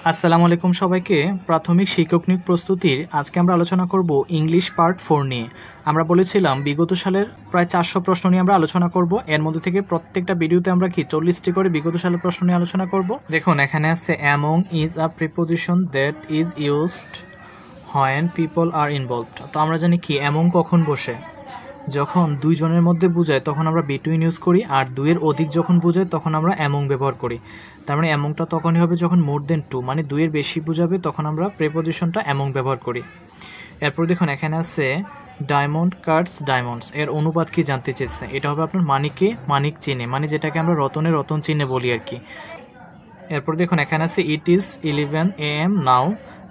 আসসালামু আলাইকুম সবাইকে। প্রাথমিক শিক্ষক নিয়োগ প্রস্তুতির আজকে আমরা আলোচনা করব ইংলিশ পার্ট 4 নিয়ে। আমরা বলেছিলাম বিগত সালের প্রায় 400 প্রশ্ন নিয়ে আমরা আলোচনা করব। এর মধ্যে থেকে প্রত্যেকটা ভিডিওতে আমরা 40টি করে বিগত সালের প্রশ্ন নিয়ে আলোচনা করব। দেখুন এখানে আছে among is a preposition that is used when people R involved. তো আমরা জানি কি অ্যামং কখন বসে, যখন দুইজনের মধ্যে বোঝায় তখন আমরা বিটুইন ইউজ করি, আর দুইয়ের অধিক যখন বোঝায় তখন আমরা অ্যামং ব্যবহার করি। তার মানে অ্যামংটা তখনই হবে যখন মোর দেন টু মানে দুইয়ের বেশি বোঝাবে, তখন আমরা প্রিপোজিশনটা অ্যামং ব্যবহার করি। এরপর দেখুন এখানে আছে ডায়মন্ড কাটস ডায়মন্ডস, এর অনুবাদ কি জানতে চেয়েছে। এটা হবে আপনার মানিকে মানিক চিনে, মানে যেটাকে আমরা রতনে রতন চিনে বলি আর কি। এরপর দেখুন এখানে আছে it is 11 AM now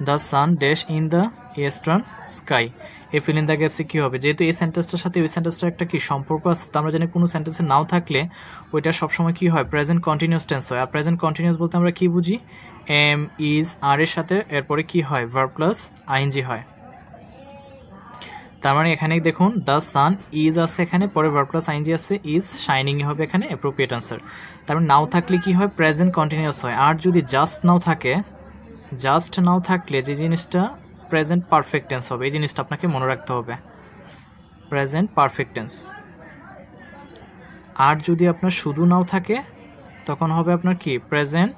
the sun dash in the eastern sky. এই ফিল ইন দ্য গ্যাপসে কী হবে, যেহেতু এই সেন্টেন্সটার সাথে ওই সেন্টেন্সটার একটা কি সম্পর্ক আছে, তো আমরা জানি কোনো সেন্টেন্সে নাও থাকলে ওইটা সবসময় কী হয়, প্রেজেন্ট কন্টিনিউয়াস টেন্স হয়। আর প্রেজেন্ট কন্টিনিউয়াস বলতে আমরা কী বুঝি, এম ইজ আর এর সাথে এরপরে কি হয়, ভার্ব প্লাস আইএনজি হয়। তার মানে এখানে দেখুন দ্য সান ইজ আছে, এখানে পরে ভার্ব প্লাস আইএনজি আছে, ইজ শাইনিং হবে এখানে অ্যাপ্রোপ্রিয়েট আনসার। তার মানে নাও থাকলে কি হয়, প্রেজেন্ট কন্টিনিউয়াস হয়। আর যদি জাস্ট নাও থাকে, জাস্ট নাও থাকলে যে জিনিসটা প্রেজেন্ট পারফেক্ট টেন্স হবে, এই জিনিসটা আপনাকে মনে রাখতে হবে, প্রেজেন্ট পারফেক্ট টেন্স। আর যদি আপনার শুধু নাও থাকে তখন হবে আপনার কি, প্রেজেন্ট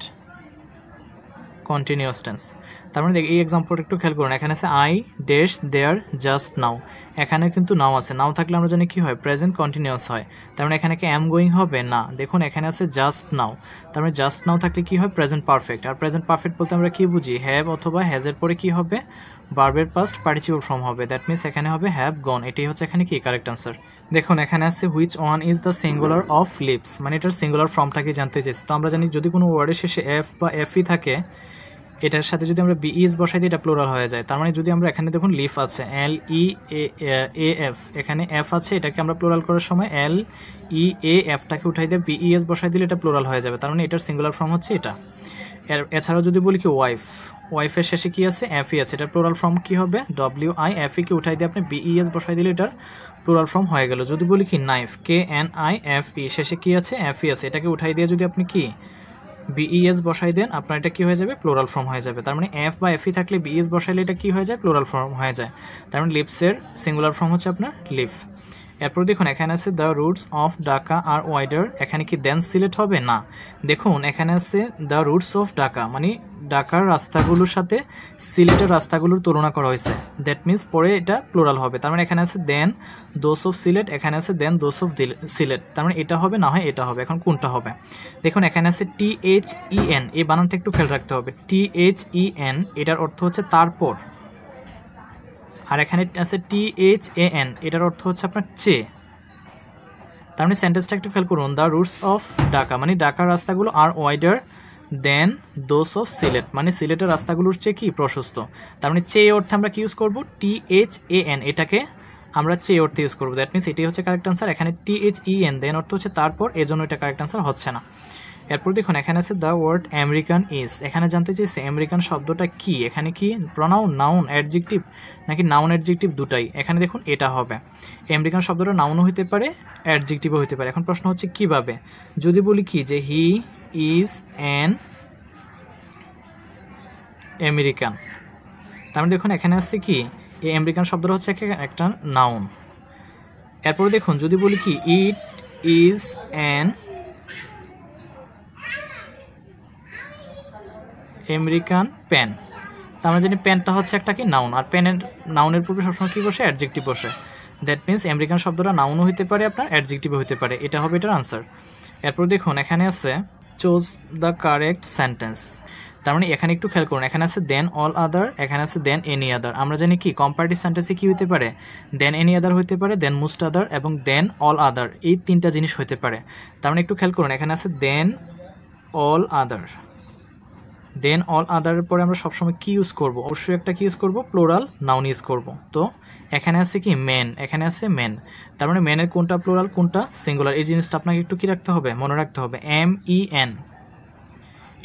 কন্টিনিউয়াস টেন্স। তার মানে এই এক্সাম্পলটা একটু খেয়াল করুন, এখানে আছে I dash there just now, এখানে কিন্তু নাও আছে, নাও থাকলে আমরা জানি কি হয়, প্রেজেন্ট কন্টিনিউয়াস হয়। তার মানে এখানে কি অ্যাম গোয়িং হবে না, দেখুন এখানে আছে জাস্ট নাও, তার মানে জাস্ট নাও থাকলে কি হয়, প্রেজেন্ট পারফেক্ট। আর প্রেজেন্ট পারফেক্ট বলতে আমরা কি বুঝি, হ্যাভ অথবা হ্যাজের পরে কি হবে, ভার্বের পাস্ট পার্টিসিপল ফর্ম হবে, দ্যাট মিনস এখানে হবে হ্যাভ গন। এটাই হচ্ছে এখানে কি কারেক্ট আনসার। দেখুন এখানে আছে which one is the singular of leaves, মানে এটার সিঙ্গুলার ফর্মটাকে জানতে চেয়েছি। তো আমরা জানি যদি কোনো ওয়ার্ডের শেষে এফ বা এফই থাকে, এটার সাথে যদি আমরা বিইএস বসাই দিই এটা প্লুরাল হয়ে যায়। তার মানে যদি আমরা এখানে দেখুন লিফ আছে এল ই এ এফ, এখানে এফ আছে, এটাকে আমরা প্লুরাল করার সময় এল ই এ এফটাকে উঠাই দিয়ে বিইএস বসাই দিলে এটা প্লুরাল হয়ে যাবে। তার মানে এটার সিঙ্গুলার ফর্ম হচ্ছে এটা। এছাড়াও যদি বলি কি ওয়াইফ, ওয়াইফের শেষে কি আছে, এফই আছে, এটার প্লুরাল ফর্ম কি হবে, ডব্লিউ আই এফ ই কে উঠাই দিয়ে আপনি বিইএস বসাই দিলে এটার প্লুরাল ফর্ম হয়ে গেল। যদি বলি কি knife, K N I F E, শেষে কি আছে, এফই আছে, এটাকে উঠাই দিয়ে যদি আপনি কি বিইএস বসাই দেন, আপনার এটা কি হয়ে যাবে, প্লুরাল ফর্ম হয়ে যাবে। তার মানে এফ বা এফই থাকলে বিইএস বসাইলে এটা কি হয়ে যায়, প্লুরাল ফর্ম হয়ে যায়। তার মানে লিভসের সিঙ্গুলার ফর্ম হচ্ছে আপনার লিভ। এরপর দেখুন এখানে আছে the roots of Dhaka are wider, এখানে কি দেন সিলেট হবে না, দেখুন এখানে আছে দ্য রুটস অফ ঢাকা, মানে ঢাকার রাস্তাগুলোর সাথে সিলেটের রাস্তাগুলোর তুলনা করা হয়েছে, দ্যাট মিনস পরে এটা প্লুরাল হবে। তার মানে এখানে আছে দেন দোস অফ সিলেট, এখানে আছে দেন দোস অফ সিলেট, তার মানে এটা হবে না হয় এটা হবে। এখন কোনটা হবে, দেখুন এখানে আছে THEN, এই বানানটা একটু খেয়াল রাখতে হবে, THEN এটার অর্থ হচ্ছে তারপর, আর এখানে আছে THAN, এটার অর্থ হচ্ছে আপনার চে। তার মানে সেন্টেন্সটা একটু খেয়াল করুন, দ্য রুটস অফ ঢাকা মানে ঢাকার রাস্তাগুলো আর wider than those of Sylhet, মানে সিলেটের রাস্তাগুলোর চেয়ে কি প্রশস্ত। তার মানে চে অর্থে আমরা কি ইউজ করবো, THAN, এটাকে আমরা চে অর্থে ইউজ করবো, দ্যাট মিনস এটাই হচ্ছে কারেক্ট আনসার। এখানে THEN দেন অর্থ হচ্ছে তারপর, এজন্য এটা কারেক্ট আনসার হচ্ছে না। এরপর দেখুন এখানে আছে দ্য ওয়ার্ড আমেরিকান ইজ, এখানে জানতে চেয়েছে আমেরিকান শব্দটা কি, এখানে কি প্রনাউন, নাউন, অ্যাডজেক্টিভ নাকি নাউন অ্যাডজেক্টিভ দুটাই, এখানে দেখুন এটা হবে। আমেরিকান শব্দটা নাউনও হতে পারে অ্যাডজেক্টিভও হতে পারে। এখন প্রশ্ন হচ্ছে কিভাবে, যদি বলি কি যে হি ইজ অ্যান আমেরিকান, তার মানে দেখুন এখানে আছে কি এই আমেরিকান শব্দটা হচ্ছে একটা নাউন। এরপরে দেখুন যদি বলি কি it is an American pen, তার মানে জানি পেনটা হচ্ছে একটা কি নাউন, আর পেনের নাউনের পূর্বে সবসময় কি বসে, অ্যাডজেক্টিভ বসে, দ্যাট মিনস আমেরিকান শব্দটা নাউনও হতে পারে আপনার অ্যাডজেক্টিভও হতে পারে, এটা হবে এটার আনসার। এরপর দেখুন এখানে আছে চুজ দ্য কারেক্ট সেন্টেন্স, তার মানে এখানে একটু খেয়াল করুন, এখানে আছে দেন অল আদার, এখানে আছে দেন এনি আদার। আমরা জানি কি কম্পারেটিভ সেন্টেন্সে কি হতে পারে, দেন এনি আদার হতে পারে, দেন মোস্ট আদার এবং দেন অল আদার, এই তিনটা জিনিস হতে পারে। তার মানে একটু খেয়াল করুন এখানে আছে দেন অল আদার, দেন অল আদারের পরে আমরা সবসময় কি ইউজ করব, অবশ্যই একটা কি ইউজ করব, প্লুরাল নাউন ইউজ করব। তো এখানে আছে কি মেন, এখানে আছে মেন, তার মানে মেনের কোনটা প্লুরাল কোনটা সিঙ্গুলার, এই জিনিসটা আপনাকে একটু কি রাখতে হবে, মনে রাখতে হবে। MEN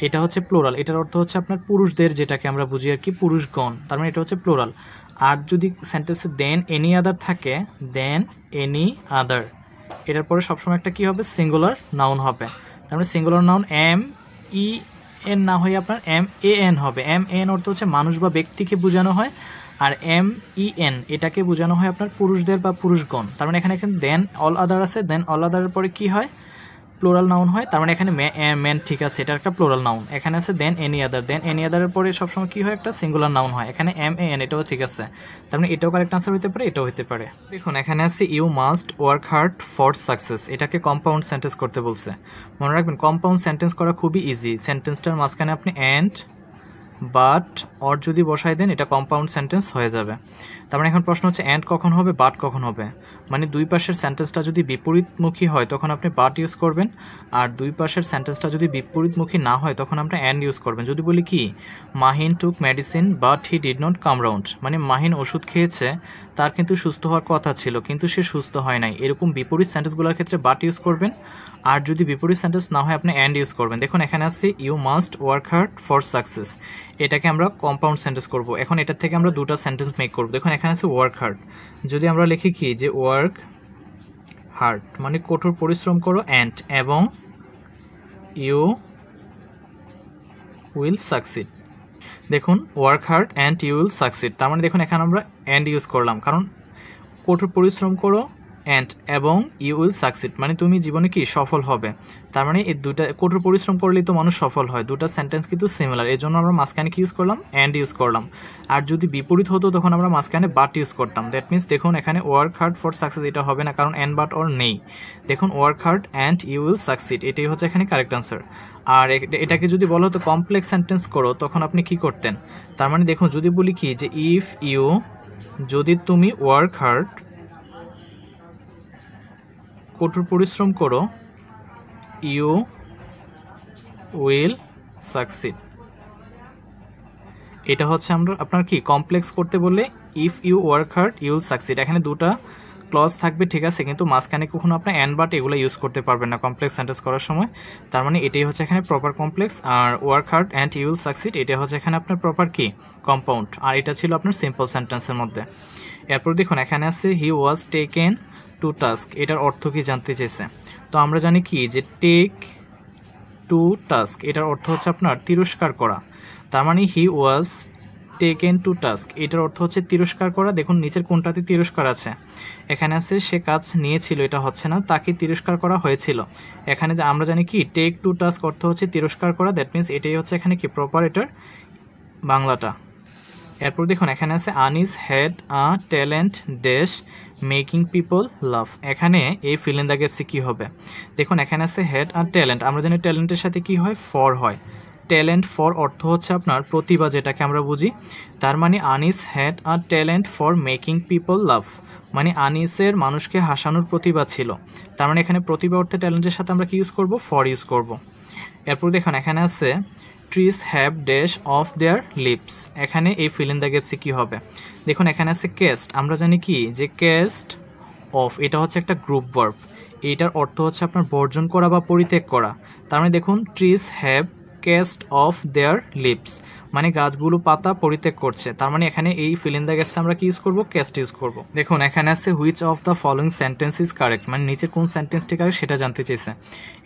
এটা হচ্ছে প্লুরাল, এটার অর্থ হচ্ছে আপনার পুরুষদের, যেটাকে আমরা বুঝি আর কি পুরুষগণ, তার মানে এটা হচ্ছে প্লুরাল। আর যদি সেন্টেন্সে দেন এনি আদার থাকে, দেন এনি আদার, এটার পরে সবসময় একটা কি হবে, সিঙ্গুলার নাউন হবে। তার মানে সিঙ্গুলার নাউন এন না হয়ে আপনার MAN হবে। MAN অর্থ হচ্ছে মানুষ বা ব্যক্তিকে বোঝানো হয়, আর MEN এটাকে বোঝানো হয় আপনার পুরুষদের বা পুরুষগণ। তার মানে এখানে দেন অল আদার আছে, দেন অল আদারের পরে কি হয়, প্লোরাল নাউন হয়। তার মানে এখানে ম্যান ঠিক আছে, এটা একটা প্লোরাল নাউন। এখানে আছে than any other, than any আদারের পরে সবসময় কি হয়, একটা সিঙ্গুলার নাউন হয়। এখানে MAN এটাও ঠিক আছে, তার মানে এটাও কারেক্ট আনসার হতে পারে, এটাও হতে পারে। দেখুন এখানে আছে you must work hard for success, এটাকে কম্পাউন্ড সেন্টেন্স করতে বলছে। মনে রাখবেন কম্পাউন্ড সেন্টেন্স করা খুবই ইজি। সেন্টেন্সটার মাঝখানে আপনি অ্যান্ড বাট অর যদি বসাই দেন এটা কম্পাউন্ড সেন্টেন্স হয়ে যাবে। তার মানে এখন প্রশ্ন হচ্ছে অ্যান্ড কখন হবে, বাট কখন হবে। মানে দুই পাশের সেন্টেন্সটা যদি বিপরীতমুখী হয় তখন আপনি বাট ইউজ করবেন, আর দুই পাশের সেন্টেন্সটা যদি বিপরীতমুখী না হয় তখন আপনি অ্যান্ড ইউজ করবেন। যদি বলি কি Mahin took medicine but he did not come round, মানে মাহিন ওষুধ খেয়েছে, তার কিন্তু সুস্থ হওয়ার কথা ছিল কিন্তু সে সুস্থ হয় নাই, এরকম বিপরীত সেন্টেন্সগুলোর ক্ষেত্রে বাট ইউজ করবেন। আর যদি বিপরীত সেন্টেন্স না হয় আপনি অ্যান্ড ইউজ করবেন। দেখুন এখানে আছে you must work hard for success, এটাকে আমরা কম্পাউন্ড সেন্টেন্স করব। এখন এটার থেকে আমরা দুটো সেন্টেন্স মেক করব। দেখুন এখানে আছে ওয়ার্ক হার্ড, যদি আমরা লিখি কি যে ওয়ার্ক হার্ড মানে কঠোর পরিশ্রম করো, অ্যান্ড এবং ইউ উইল সাকসিড। দেখুন work hard and you will succeed, তার মানে দেখুন এখানে আমরা অ্যান্ড ইউজ করলাম, কারণ কঠোর পরিশ্রম করো অ্যান্ড এবং ইউ উইল সাকসিড মানে তুমি জীবনে কি সফল হবে। তার মানে এই দুটা কঠোর পরিশ্রম করলেই তো মানুষ সফল হয়, দুটা সেন্টেন্স কিন্তু সিমিলার, এই জন্য আমরা মাঝখানে কি ইউজ করলাম, অ্যান্ড ইউজ করলাম। আর যদি বিপরীত হতো তখন আমরা মাঝখানে বাট ইউজ করতাম। দ্যাট মিনস দেখুন এখানে ওয়ার্ক হার্ড ফর সাকসেস এটা হবে না, কারণ অ্যান্ড বাট অর নেই। দেখুন work hard and you will succeed এটাই হচ্ছে এখানে কারেক্ট আনসার। আর এটাকে যদি বলো তো কমপ্লেক্স সেন্টেন্স করো তখন আপনি কি করতেন। তার মানে দেখুন যদি বলি কি যে ইফ ইউ, যদি তুমি ওয়ার্ক হার্ড কঠোর পরিশ্রম করো, ইউ উইল সাকসিড, এটা হচ্ছে আমরা আপনার কি কমপ্লেক্স করতে বললে if you work hard you will succeed, এখানে দুটা ক্লজ থাকবে ঠিক আছে, কিন্তু মাঝখানে কখনো আপনার অ্যান্ড বাট এগুলো ইউজ করতে পারবেন না কমপ্লেক্স সেন্টেন্স করার সময়। তার মানে এটাই হচ্ছে এখানে প্রপার কমপ্লেক্স, আর work hard and you will succeed এটা হচ্ছে এখানে আপনার প্রপার কি কম্পাউন্ড, আর এটা ছিল আপনার সিম্পল সেন্টেন্সের মধ্যে। এরপর দেখুন এখানে আছে হি ওয়াজ টেকেন টু টাস্ক, এটার অর্থ কি জানতে চেয়েছে। তো আমরা জানি কি যে টেক টু টাস্ক এটার অর্থ হচ্ছে আপনার তিরস্কার করা। তার মানে he was taken to task এটার অর্থ হচ্ছে তিরস্কার করা। দেখুন নিচের কোনটাতে তিরস্কার আছে, এখানে আছে সে কাজ নিয়েছিল, এটা হচ্ছে না, তাকে তিরস্কার করা হয়েছিল। এখানে যে আমরা জানি কি টেক টু টাস্ক অর্থ হচ্ছে তিরস্কার করা, দ্যাট মিনস এটাই হচ্ছে এখানে কি প্রপার এটার বাংলাটা। এরপর দেখুন এখানে আছে Anis had a talent dash making people love, এখানে এই ফিল ইন দ্য গ্যাপসে কি হবে। দেখুন এখানে আছে হ্যাড আ ট্যালেন্ট, আমরা জানি ট্যালেন্টের সাথে কি হয়, ফর হয়। ট্যালেন্ট ফর অর্থ হচ্ছে আপনার প্রতিভা, যেটাকে আমরা বুঝি। তার মানে Anis had a talent for making people love, মানে আনিসের মানুষকে হাসানোর প্রতিভা ছিল। তার মানে এখানে প্রতিভা অর্থে ট্যালেন্টের সাথে আমরা কি ইউজ করব, ফর ইউজ করব। এরপর দেখুন এখানে আছে trees have dash off their leaves, এখানে এই ফিল ইন দ্য গ্যাপসে কি হবে। দেখুন এখানে আছে কেস্ট, আমরা জানি কি যে কেস্ট অফ এটা হচ্ছে একটা গ্রুপ ভার্ব, এইটার অর্থ হচ্ছে আপনার বর্জন করা বা পরিত্যাগ করা। তার মানে দেখুন trees have cast off their leaves মানে গাছগুলো পাতা পরিত্যাগ করছে। তার মানে এখানে এই ফিল ইন দ্য গ্যাপসে আমরা কি ইউজ করব, কেস্ট ইউজ করব। দেখুন এখানে আছে which of the following sentence is correct, মানে নিচে কোন সেন্টেন্সটি কারেক্ট সেটা জানতে চেয়েছে।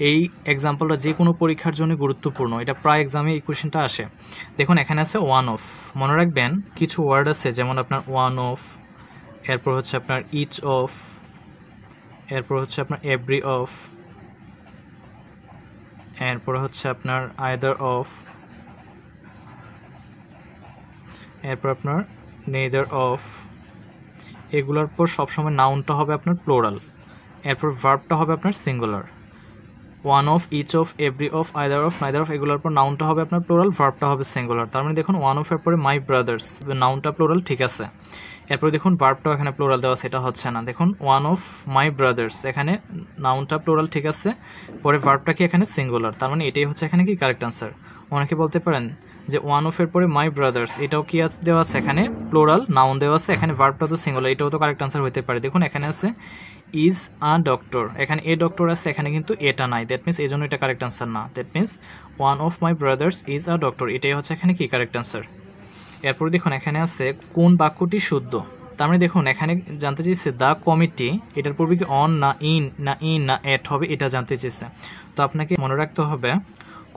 এই এক্সাম্পলটা যে কোনো পরীক্ষার জন্য গুরুত্বপূর্ণ, এটা প্রায় এক্সামে এই কোশ্চেনটা আসে। দেখুন এখানে আছে ওয়ান অফ, মনে রাখবেন কিছু ওয়ার্ড আছে যেমন আপনার ওয়ান অফ, এরপর হচ্ছে আপনার ইচ অফ, এরপর হচ্ছে আপনার এভরি অফ, এরপর হচ্ছে আপনার আইদার অফ, এরপর আপনার নেইদার অফ, এগুলোর পর সবসময় নাউনটা হবে আপনার প্লোরাল, এরপর ভার্বটা হবে আপনার singular. One of, each of, every of, either of, neither of, এগুলোর পর নাউনটা হবে আপনার প্লোরাল, ভার্বটা হবে সিঙ্গুলার। তার মানে দেখুন ওয়ান অফ এর পরে মাই ব্রাদার্স, নাউনটা প্লোরাল ঠিক আছে। এরপর দেখুন ভার্বটাও এখানে প্লোরাল দেওয়া সেটা হচ্ছে না। দেখুন ওয়ান অফ মাই ব্রাদার্স, এখানে নাউনটা প্লোরাল ঠিক আছে, পরে ভার্বটা কি এখানে সিঙ্গুলার। তার মানে এটাই হচ্ছে এখানে কি কারেক্ট আনসার। অনেকে বলতে পারেন যে ওয়ান অফ এর পরে মাই ব্রাদার্স এটাও কি দেওয়া আছে, এখানে প্লোরাল নাউন দেওয়া আছে, এখানে ভার্বটা তো সিঙ্গুলার, এটাও তো কারেক্ট আনসার হতে পারে। দেখুন এখানে আছে ইজ আ ডক্টর, এখানে এ ডক্টর আছে, এখানে কিন্তু এটা নাই, দ্যাট মিনস এই জন্য এটা কারেক্ট আনসার না। That means one of my brothers is a doctor, এটাই হচ্ছে এখানে কি কারেক্ট আনসার। এরপর দেখুন এখানে আছে কোন বাক্যটি শুদ্ধ। তার মানে দেখুন এখানে জানতে চেয়েছে দ্য কমিটি, এটার পূর্বে কি অন না ইন না এট হবে এটা জানতে চেয়েছে। তো আপনাকে মনে রাখতে হবে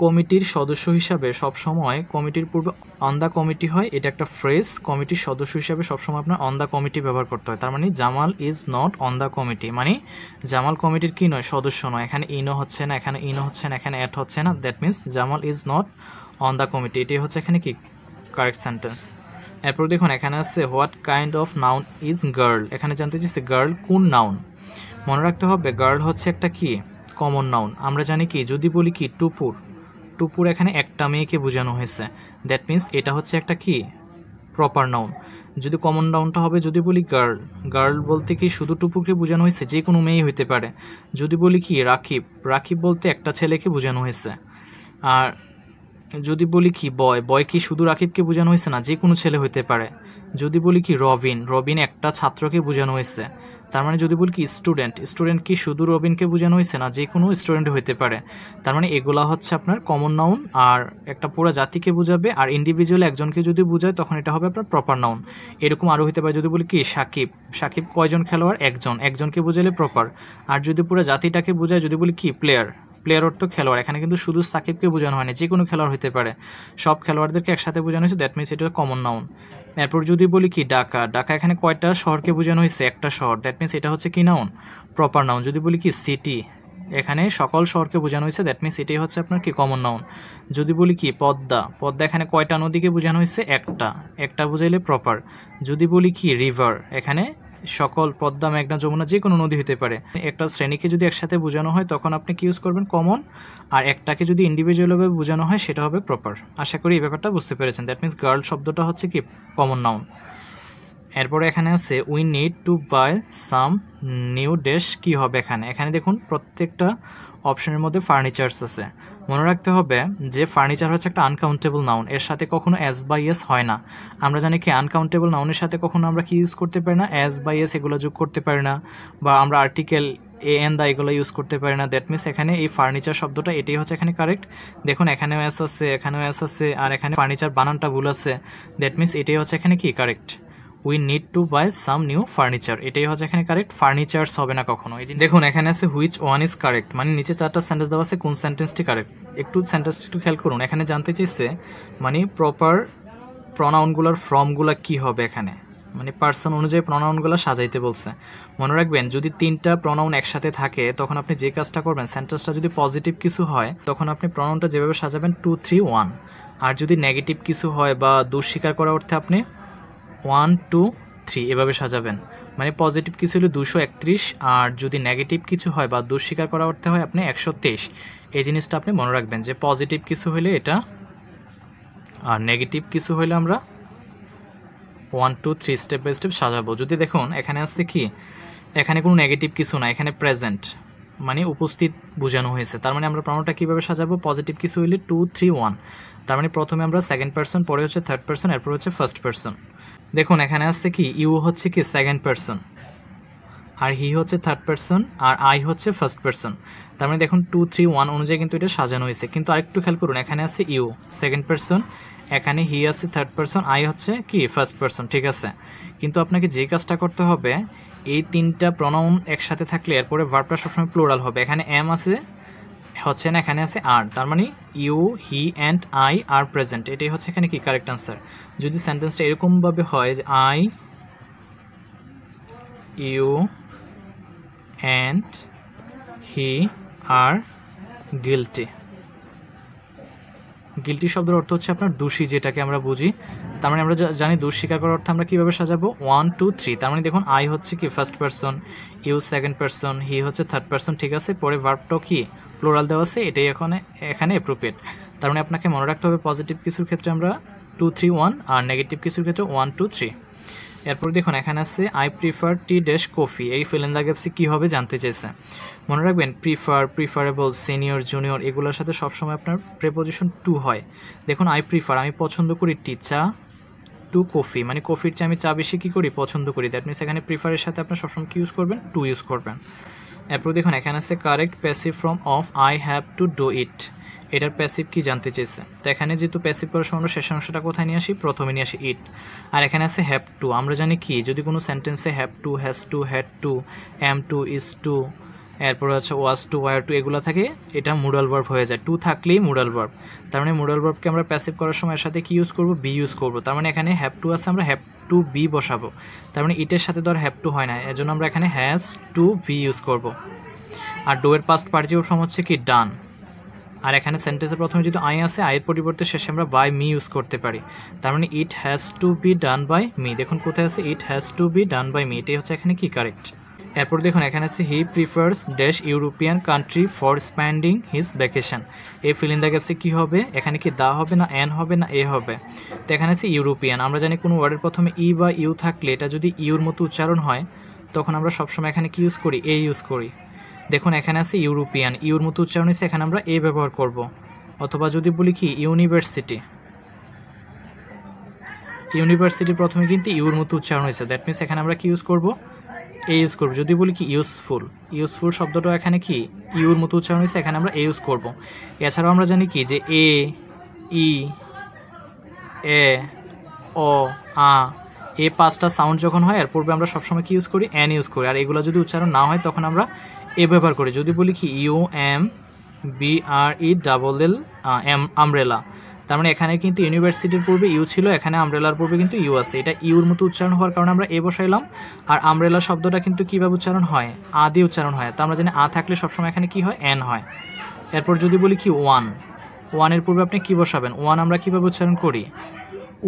কমিটির সদস্য হিসাবে সবসময় কমিটির পূর্বে অন দ্য কমিটি হয়, এটা একটা ফ্রেজ। কমিটির সদস্য হিসাবে সবসময় আপনার অন দ্য কমিটি ব্যবহার করতে হয়। তার মানে Jamal is not on the committee, মানে জামাল কমিটির কি নয়, সদস্য নয়। এখানে ইনো হচ্ছে না, এখানে ইনো হচ্ছে না, এখানে অ্যাট হচ্ছে না, that means Jamal is not on the committee. এটাই হচ্ছে এখানে কি কারেক্ট সেন্টেন্স। এরপর দেখুন এখানে আছে what kind of noun is girl. এখানে জানতে চাইছে গার্ল কোন নাউন। মনে রাখতে হবে গার্ল হচ্ছে একটা কি কমন নাউন। আমরা জানি কি যদি বলি কি টুপুর, টুপুর এখানে একটা মেয়েকে বোঝানো হয়েছে, দ্যাট মিনস এটা হচ্ছে একটা কি প্রপার নাউন। যদি কমন নাউনটা হবে যদি বলি গার্ল, গার্ল বলতে কি শুধু টুপুকে বোঝানো হয়েছে, যে কোনো মেয়ে হইতে পারে। যদি বলি কি রাকিব, রাকিব বলতে একটা ছেলেকে বোঝানো হয়েছে। আর যদি বলি কি বয়, বয় কি শুধু রাকিবকে বোঝানো হয়েছে না, যে কোনো ছেলে হইতে পারে। যদি বলি কি রবিন, রবিন একটা ছাত্রকে বোঝানো হয়েছে। তার মানে যদি বলি কি স্টুডেন্ট, স্টুডেন্ট কি শুধু রবিনকে বোঝানো হয়েছে না, যে কোনো স্টুডেন্ট হইতে পারে। তার মানে এগুলা হচ্ছে আপনার কমন নাউন, আর একটা পুরো জাতিকে বোঝাবে। আর ইন্ডিভিজুয়াল একজনকে যদি বোঝায় তখন এটা হবে আপনার প্রপার নাউন। এরকম আরও হতে পারে যদি বলি কি সাকিব, সাকিব কয়জন খেলোয়াড়, একজন, একজনকে বোঝালে প্রপার। আর যদি পুরো জাতিটাকে বোঝায় যদি বলি কি প্লেয়ার, প্লেয়ার অর্থ খেলোয়াড়। এখানে কিন্তু শুধু সাকিবকে বোঝানো হয়নি, যে কোনো খেলোয়াড় হতে পারে, সব খেলোয়াড়দেরকে একসাথে বোঝানো হয়েছে, দ্যাট মিনস এটা কমন নাউন। এরপর যদি বলি কি ঢাকা, ঢাকা এখানে কয়টা শহরকে বোঝানো হয়েছে, একটা শহর, দ্যাট মিনস এটা হচ্ছে কি নাউন প্রপার নাউন। যদি বলি কি সিটি, এখানে সকল শহরকে বোঝানো হয়েছে, দ্যাট মিনস এটাই হচ্ছে আপনার কি কমন নাউন। যদি বলি কি পদ্মা, পদ্মা এখানে কয়টা নদীকে বোঝানো হয়েছে, একটা, একটা বুঝাইলে প্রপার। যদি বলি কি রিভার, এখানে সকল পদ্মা, মেঘনা, যমুনা যে কোনো নদী হতে পারে। একটা শ্রেণীকে যদি একসাথে বোঝানো হয় তখন আপনি কি ইউজ করবেন কমন, আর একটাকে যদি ইন্ডিভিজুয়ালভাবে বোঝানো হয় সেটা হবে প্রপার। আশা করি এই ব্যাপারটা বুঝতে পেরেছেন। দ্যাট মিনস গার্ল শব্দটা হচ্ছে কি কমন নাউন। এরপরে এখানে আছে we need to buy some new dash, কি হবে এখানে, এখানে দেখুন প্রত্যেকটা অপশনের মধ্যে ফার্নিচার্স আছে। মনে রাখতে হবে যে ফার্নিচার হচ্ছে একটা আনকাউন্টেবল নাউন, এর সাথে কখনো এস বাই এস হয় না। আমরা জানি কি আনকাউন্টেবল নাউনের সাথে কখনো আমরা কি ইউজ করতে পারি না, এস বাই এস এগুলো যোগ করতে পারি না, বা আমরা আর্টিকেল এ এন দা এগুলো ইউজ করতে পারি না। দ্যাট মিনস এখানে এই ফার্নিচার শব্দটা এটাই হচ্ছে এখানে কারেক্ট। দেখুন এখানেও এস আছে, এখানেও এস আছে, আর এখানে ফার্নিচার বানানটা ভুল আছে, দ্যাট মিনস এটাই হচ্ছে এখানে কি correct. We need to buy some new furniture, এটাই হচ্ছে এখানে কারেক্ট, ফার্নিচার্স হবে না কখনো। এই যে দেখুন এখানে আছে হুইচ ওয়ান ইজ কারেক্ট, মানে নিচে চারটা সেন্টেন্স দেওয়া আছে, কোন সেন্টেন্সটি কারেক্ট। একটু সেন্টেন্সটি একটু খেয়াল করুন। এখানে জানতে চাইছে মানে প্রপার প্রনাউনগুলোর ফর্মগুলো কি হবে, এখানে মানে পার্সন অনুযায়ী প্রনাউনগুলো সাজাইতে বলছে। মনে রাখবেন যদি তিনটা প্রনাউন একসাথে থাকে তখন আপনি যে কাজটা করবেন, সেন্টেন্সটা যদি পজিটিভ কিছু হয় তখন আপনি প্রনাউনটা যেভাবে সাজাবেন 2 3 1, আর যদি নেগেটিভ কিছু হয় বা দোষ স্বীকার করার অর্থে আপনি 1 2 3 এভাবে সাজাবেন। মানে পজিটিভ কিছু হলে 231, আর যদি নেগেটিভ কিছু হয় বা দোষ স্বীকার করার অর্থে হয় আপনি 123। এই জিনিসটা আপনি মনে রাখবেন যে পজিটিভ কিছু হলে এটা, আর নেগেটিভ কিছু হলে আমরা 1 2 3 স্টেপ বাই স্টেপ সাজাবো। যদি দেখুন এখানে আছে কি, এখানে কোনো নেগেটিভ কিছু না, এখানে প্রেজেন্ট মানে উপস্থিত বোঝানো হয়েছে। তার মানে আমরা প্রনাউনটা কীভাবে সাজাবো, পজিটিভ কিছু হইলে 2 3 1, তার মানে প্রথমে আমরা সেকেন্ড পারসন, পরে হচ্ছে থার্ড পারসন, এরপর হচ্ছে ফার্স্ট পারসন। দেখুন এখানে আছে কি ইউ হচ্ছে কি সেকেন্ড পারসন, আর হি হচ্ছে থার্ড পারসন, আর আই হচ্ছে ফার্স্ট পারসন। তার মানে দেখুন 2 3 1 অনুযায়ী কিন্তু এটা সাজানো হয়েছে। কিন্তু আরেকটু খেয়াল করুন, এখানে আছে ইউ সেকেন্ড পারসন, এখানে হি আছে থার্ড পারসন, আই হচ্ছে কি ফার্স্ট পারসন, ঠিক আছে। কিন্তু আপনাকে যে কাজটা করতে হবে, এই তিনটা প্রনাউন একসাথে থাকলে এরপরে ভার্বটা সবসময় প্লুরাল হবে। এখানে এম আছে হচ্ছে না, এখানে আছে আর, তার মানে you he and I are present, এটাই হচ্ছে এখানে কি কারেক্ট আনসার। যদি সেন্টেন্সটা এরকমভাবে হয় যে I U and he R guilty, guilty শব্দের অর্থ হচ্ছে আপনার দোষী, যেটাকে আমরা বুঝি। তার মানে আমরা জানি দোষ স্বীকার করার অর্থ আমরা কীভাবে সাজাবো 1 2 3। তার মানে দেখুন আই হচ্ছে কি first person, you second person, he হচ্ছে থার্ড পারসন, ঠিক আছে। পরে ভার্বটাও কি প্লুরাল দেওয়া আছে, এটাই এখানে অ্যাপ্রোপ্রিয়েট। তার মানে আপনাকে মনে রাখতে হবে পজিটিভ কিছুর ক্ষেত্রে আমরা 2 3 1, আর নেগেটিভ কিছুর ক্ষেত্রে 1 2 3। এরপর দেখুন এখানে আছে I prefer tea dash coffee, এই ফিল ইন দ্য গ্যাপসে কী হবে জানতে চেয়েছে। মনে রাখবেন প্রিফার, প্রিফারেবল, সিনিয়র, জুনিয়র এগুলোর সাথে সবসময় আপনার প্রেপোজিশন টু হয়। দেখুন আই প্রিফার, আমি পছন্দ করি টি চা, টু কফি মানে কফির চেয়ে আমি চা বেশি কী করি পছন্দ করি, দ্যাট মিনস এখানে প্রিফারের সাথে আপনার সবসময় কী ইউজ করবেন, টু ইউজ করবেন। এরপর দেখুন এখানে আছে correct passive form of I have to do it, এটার প্যাসিভ কি জানতে চেয়েছে। তো এখানে যেহেতু প্যাসিভ করার সময় আমরা শেষের অংশটা কোথায় নিয়ে আসি, প্রথমে নিয়ে আসি ইট। আর এখানে আছে হ্যাভ টু, আমরা জানি কি যদি কোনো সেন্টেন্সে have to, has to, had to, am to, is to, এরপরে হচ্ছে ওয়াজ টু, ওয়ার টু, এগুলো থাকে, এটা মুডাল ভার্ব হয়ে যায়। টু থাকলেই মুডাল ভার্ব। তার মানে মুডাল ভার্বকে আমরা প্যাসিভ করার সময় এর সাথে কি ইউজ করব? বি ইউজ করব। তার মানে এখানে হ্যাভ টু আছে, আমরা হ্যাভ টু বি বসাবো। তার মানে ইটের সাথে তো আর হ্যাভ টু হয় না, এর জন্য আমরা এখানে হ্যাজ টু বি ইউজ করব। আর ডু এর পাস্ট পার্টিসিপল ফর্ম হচ্ছে কি? ডান। আর এখানে সেন্টেন্সের প্রথমে যদি আই আছে, আইয়ের পরিবর্তে শেষে আমরা বাই মি ইউজ করতে পারি। তার মানে it has to be done by me. দেখুন কোথায় আছে? It has to be done by me, এটাই হচ্ছে এখানে কি? কারেক্ট। এরপর দেখুন এখানে আছে he prefers dash European country for spending his vacation. এই ফিল ইন দ্য গ্যাপসে কী হবে? এখানে কি দা হবে না এন হবে না এ হবে? তো এখানে আছে ইউরোপিয়ান। আমরা জানি কোনো ওয়ার্ডের প্রথমে ই বা ইউ থাকলে এটা যদি ইউর মতো উচ্চারণ হয় তখন আমরা সবসময় এখানে কি ইউজ করি? এ ইউজ করি। দেখুন এখানে আছে ইউরোপিয়ান, ইউর মতো উচ্চারণ হয়েছে, এখানে আমরা এ ব্যবহার করব। অথবা যদি বলি কি ইউনিভার্সিটি, ইউনিভার্সিটি প্রথমে কিন্তু ইউর মতো উচ্চারণ হয়েছে, দ্যাট মিনস এখানে আমরা কি ইউজ করব? এ ইউজ করব। যদি বলি কি ইউজফুল, ইউজফুল শব্দটা এখানে কি ইউর মতো উচ্চারণ হয়েছে, এখানে আমরা এ ইউজ করব। এছাড়াও আমরা জানি কি যে এ, ই, এ, ও, আ, এই পাঁচটা সাউন্ড যখন হয় এর পূর্বে আমরা সবসময় কি ইউজ করি? এন ইউজ করি। আর এগুলো যদি উচ্চারণ না হয় তখন আমরা এ ব্যবহার করি। যদি বলি কি U M B R E double L M, umbrella, তার মানে এখানে কিন্তু ইউনিভার্সিটির পূর্বে ইউ ছিল, এখানে আমব্রেলার পূর্বে কিন্তু ইউ আছে। এটা ইউর মতো উচ্চারণ হওয়ার কারণে আমরা এ বসাইলাম। আর আমব্রেলা শব্দটা কিন্তু কীভাবে উচ্চারণ হয়? আ দিয়ে উচ্চারণ হয়। তো আমরা জানি আ থাকলে সবসময় এখানে কি হয়? এন হয়। এরপর যদি বলি কি ওয়ান, ওয়ানের পূর্বে আপনি কি বসাবেন? ওয়ান আমরা কীভাবে উচ্চারণ করি?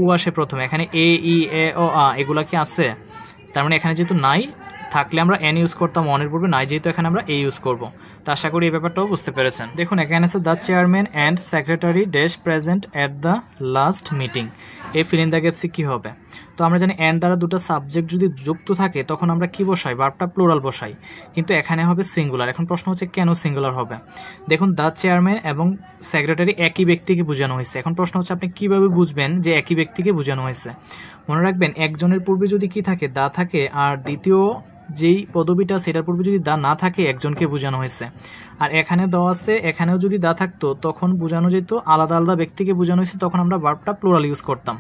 উ আসে প্রথমে, এখানে এ, ই, এ, ও, আ এগুলা কি আছে? তার মানে এখানে যেহেতু নাই, থাকলে আমরা এন ইউজ করতাম ওয়ানের পূর্বে, নাই যেহেতু এখানে আমরা এ ইউজ করব। তো আশা করি এই ব্যাপারটাও বুঝতে পেরেছেন। দেখুন এখানে আছে the chairman and secretary dash present at the last meeting. এই ফিল ইন দ্য গ্যাপসে কী হবে? তো আমরা জানি অ্যান্ড দ্বারা দুটো সাবজেক্ট যদি যুক্ত থাকে তখন আমরা কি বসাই? ভার্বটা প্লুরাল বসাই, কিন্তু এখানে হবে সিঙ্গুলার। এখন প্রশ্ন হচ্ছে কেন সিঙ্গুলার হবে? দেখুন দ্য চেয়ারম্যান এবং সেক্রেটারি একই ব্যক্তিকে বোঝানো হয়েছে। এখন প্রশ্ন হচ্ছে আপনি কিভাবে বুঝবেন যে একই ব্যক্তিকে বোঝানো হয়েছে? মনে রাখবেন একজনের পূর্বে যদি কি থাকে? দা থাকে, আর দ্বিতীয় যেই পদবিটা সেটার পূর্বে যদি দা না থাকে একজনকে বোঝানো হয়েছে। আর এখানে দেওয়া আছে, এখানেও যদি দা থাকতো তখন বোঝানো যেত আলাদা আলাদা ব্যক্তিকে বোঝানো হয়েছে, তখন আমরা ভার্বটা প্লুরাল ইউজ করতাম।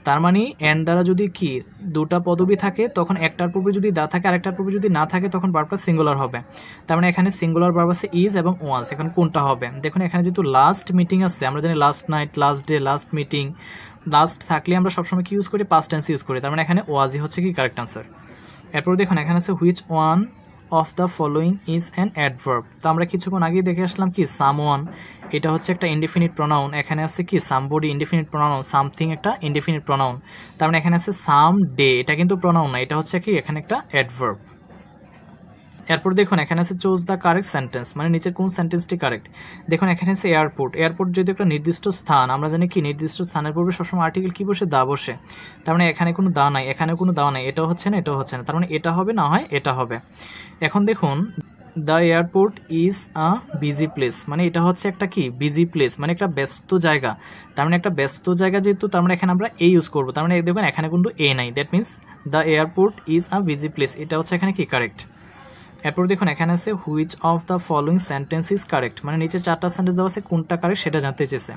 তার মানে এন্ড দ্বারা যদি কি দুটা পদবি থাকে তখন একটার পূর্বে যদি দা থাকে আরেকটার পূর্বে যদি না থাকে তখন ভার্বটা সিঙ্গুলার হবে। তার মানে এখানে সিঙ্গুলার ভার্ব আছে ইজ এবং ওয়াজ। এখন কোনটা হবে? দেখুন এখানে যেহেতু লাস্ট মিটিং আছে, আমরা জানি last night, last day, last meeting, last থাকলে আমরা সবসময় কি ইউজ করি? পাস্ট টেন্স ইউজ করি। তার মানে এখানে ওয়াজই হচ্ছে কি কারেক্ট আনসার। এরপর দেখুন এখানে আছে which one of the following is an adverb. তো আমরা কিছুক্ষণ আগেই দেখে আসলাম কি সামওয়ান, এটা হচ্ছে একটা ইনডিফিনিট প্রোনাউন। এখানে আছে কি সামবডি ইনডিফিনিট প্রোনাউন, সামথিং একটা ইনডিফিনিট প্রোনাউন। তার মানে এখানে আছে সাম ডে, এটা কিন্তু প্রোনাউন না, এটা হচ্ছে কি এখানে একটা অ্যাডভার্ব। এরপর দেখুন এখানে আছে চুজ দ্য কারেক্ট সেন্টেন্স, মানে নিচের কোন সেন্টেন্সটি কারেক্ট। দেখুন এখানে আছে এয়ারপোর্ট, এয়ারপোর্ট যদি একটা নির্দিষ্ট স্থান, আমরা জানি কি নির্দিষ্ট স্থানের পূর্বে সবসময় আর্টিকেল কি বসে? দা বসে। তার মানে এখানে কোনো দা নাই, এখানে কোনো দা নাই, এটাও হচ্ছে না এটাও হচ্ছে না, তার মানে এটা হবে না হয় এটা হবে। এখন দেখুন the airport is a busy place, মানে এটা হচ্ছে একটা কি বিজি প্লেস, মানে একটা ব্যস্ত জায়গা। তার মানে একটা ব্যস্ত জায়গা যেহেতু, তার মানে এখানে আমরা এ ইউজ করবো। তার মানে দেখুন এখানে কিন্তু এ নাই, that means the airport is a busy place, এটা হচ্ছে এখানে কি কারেক্ট। এরপর দেখুন এখানে আছে which of the following sentence is correct, মানে নিচে চারটা সেন্টেন্স দেওয়া আছে কোনটা কারেক্ট সেটা জানতে চেয়েছে।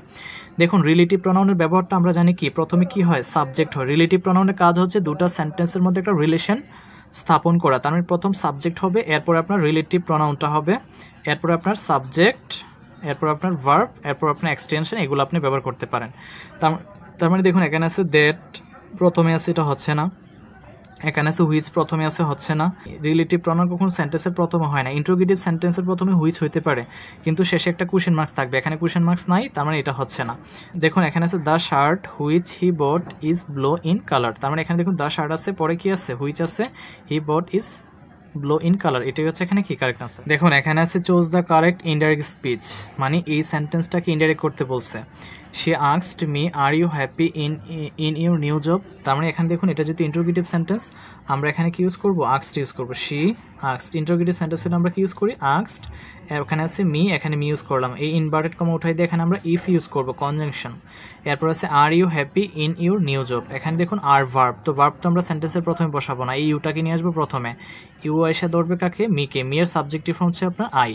দেখুন রিলেটিভ প্রোনাউনের ব্যবহারটা আমরা জানি কি প্রথমে কি হয়? সাবজেক্ট হয়। রিলেটিভ প্রোনাউনের কাজ হচ্ছে দুটো সেন্টেন্সের মধ্যে একটা রিলেশন স্থাপন করা। তার মানে প্রথম সাবজেক্ট হবে, এরপর আপনার রিলেটিভ প্রোনাউনটা হবে, এরপর আপনার সাবজেক্ট, এরপর আপনার ভার্ব, এরপর আপনার এক্সটেনশন, এগুলো আপনি ব্যবহার করতে পারেন। তার মানে দেখুন এখানে আছে দ্যাট প্রথমে আছে, এটা হচ্ছে না। এখানে আছে হুইচ প্রথমে আছে, হচ্ছে না। রিলেটিভ প্রোনাউন কখনো সেন্টেন্সের প্রথমে হয় না। ইন্টারোগেটিভ সেন্টেন্সের প্রথমে হুইচ হইতে পারে, কিন্তু শেষে একটা কোয়েশ্চেন মার্কস থাকবে, এখানে কোয়েশ্চেন মার্কস নাই, তার মানে এটা হচ্ছে না। দেখুন এখানে আছে the shirt which he bought is blue in colour, তার মানে এখানে দেখুন দ্য শার্ট আছে, পরে কি আছে? হুইচ আছে, he bought is blue in colour, এটাই হচ্ছে এখানে কি কারেক্ট আনসার। দেখুন এখানে আছে choose the correct indirect speech, মানে এই সেন্টেন্সটাকে ইনডাইরেক্ট করতে বলছে। She asked me are you happy in your new job, তার মানে এখানে দেখুন এটা যেহেতু ইন্টারোগেটিভ সেন্টেন্স, আমরা এখানে কি ইউজ করবো? আস্কড ইউজ করবো। শি আস্কড, ইন্টারোগেটিভ সেন্টেন্স হলে আমরা কি ইউজ করি? আস্কড। এখানে আছে মি, এখানে মি ইউজ করলাম, এই ইনভার্টেড কমা উঠাই দিয়ে এখানে আমরা ইফ ইউজ করবো, কনজাংশন। এরপর আছে are you happy in your new job, এখানে দেখুন আর ভার্ব, তো ভার্ব তো আমরা সেন্টেন্সের প্রথমে বসাবো না, এই ইউটাকে নিয়ে আসবো প্রথমে। ইউ এসে ধরবে কাকে? মিকে, মি এর সাবজেক্টিভ ফর্ম হচ্ছে আপনার আই।